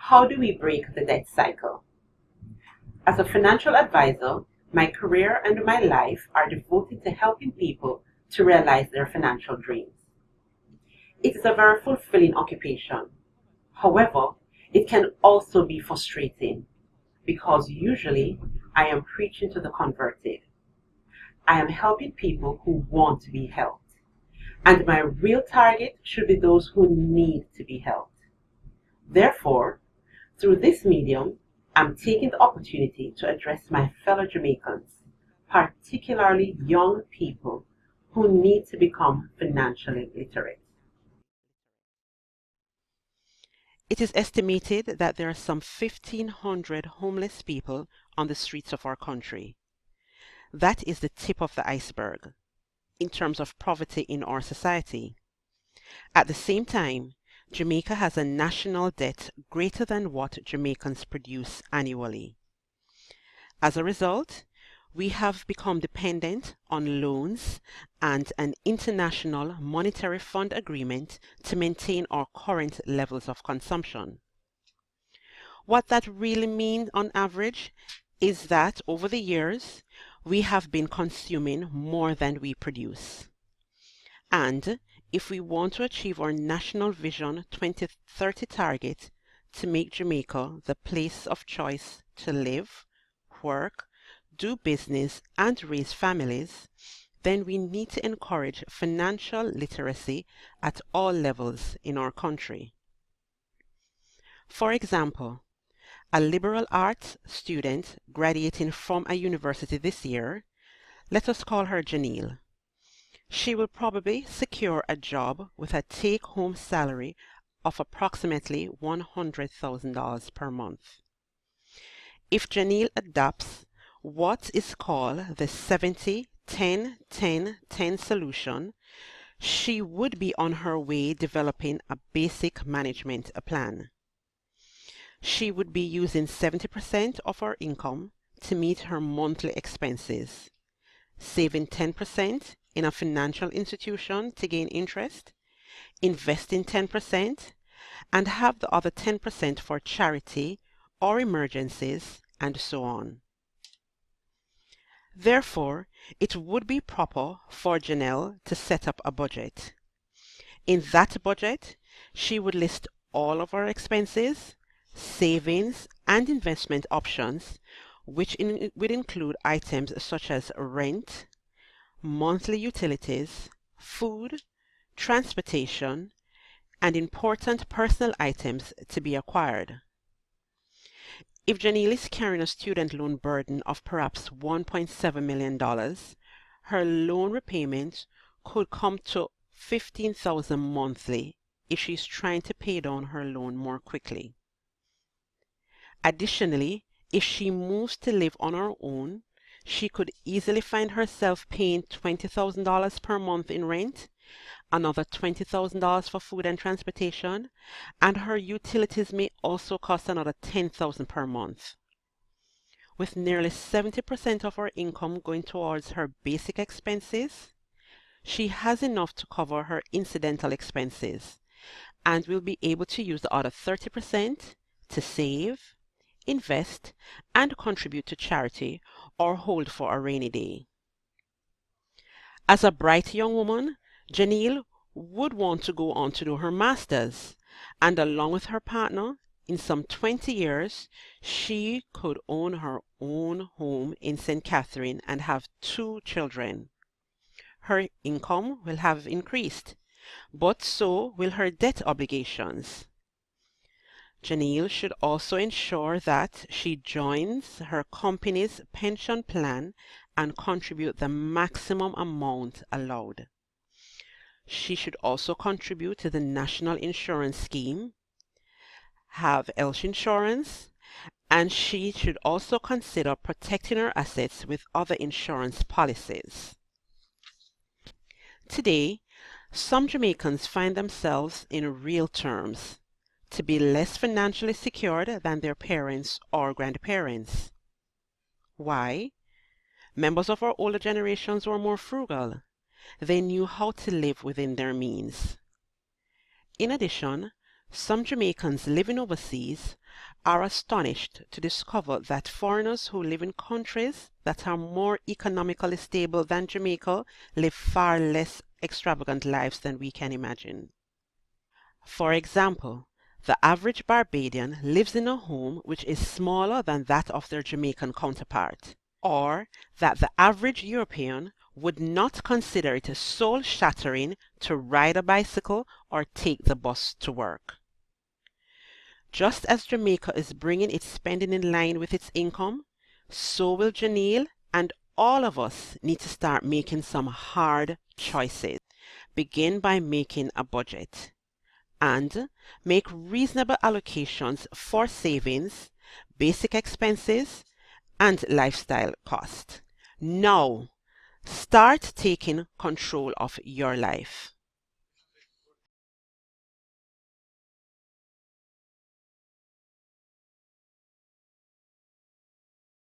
How do we break the debt cycle? As a financial advisor, my career and my life are devoted to helping people to realize their financial dreams. It is a very fulfilling occupation. However, it can also be frustrating because usually I am preaching to the converted. I am helping people who want to be helped, and my real target should be those who need to be helped. Therefore, through this medium, I'm taking the opportunity to address my fellow Jamaicans, particularly young people who need to become financially literate. It is estimated that there are some 1,500 homeless people on the streets of our country. That is the tip of the iceberg in terms of poverty in our society. At the same time, Jamaica has a national debt greater than what Jamaicans produce annually. As a result, we have become dependent on loans and an international monetary fund agreement to maintain our current levels of consumption. What that really means on average is that over the years, we have been consuming more than we produce. And if we want to achieve our National Vision 2030 target to make Jamaica the place of choice to live, work, do business, and raise families, then we need to encourage financial literacy at all levels in our country. For example, a liberal arts student graduating from a university this year, let us call her Janelle. She will probably secure a job with a take-home salary of approximately $100,000 per month. If Janelle adopts what is called the 70-10-10-10 solution, she would be on her way developing a basic management plan. She would be using 70% of her income to meet her monthly expenses, saving 10% in a financial institution to gain interest, investing 10%, and have the other 10% for charity or emergencies, and so on. Therefore, it would be proper for Janelle to set up a budget. In that budget, she would list all of her expenses, savings, and investment options, which would include items such as rent, monthly utilities, food, transportation, and important personal items to be acquired. If Janelle is carrying a student loan burden of perhaps $1.7 million, her loan repayment could come to $15,000 monthly if she's trying to pay down her loan more quickly. Additionally, if she moves to live on her own, she could easily find herself paying $20,000 per month in rent, another $20,000 for food and transportation, and her utilities may also cost another $10,000 per month. With nearly 70% of her income going towards her basic expenses, she has enough to cover her incidental expenses and will be able to use the other 30% to save, invest, and contribute to charity or hold for a rainy day. As a bright young woman, Janelle would want to go on to do her master's, and along with her partner, in some 20 years, she could own her own home in St. Catherine and have 2 children. Her income will have increased, but so will her debt obligations. Janelle should also ensure that she joins her company's pension plan and contribute the maximum amount allowed. She should also contribute to the National Insurance Scheme, have health insurance, and she should also consider protecting her assets with other insurance policies. Today, some Jamaicans find themselves in real terms to be less financially secured than their parents or grandparents. Why? Members of our older generations were more frugal. They knew how to live within their means. In addition, Some Jamaicans living overseas are astonished to discover that foreigners who live in countries that are more economically stable than Jamaica live far less extravagant lives than we can imagine. For example, the average Barbadian lives in a home which is smaller than that of their Jamaican counterpart, or that the average European would not consider it soul-shattering to ride a bicycle or take the bus to work. Just as Jamaica is bringing its spending in line with its income, so will Janelle and all of us need to start making some hard choices. Begin by making a budget and make reasonable allocations for savings, basic expenses, and lifestyle costs. Now, start taking control of your life.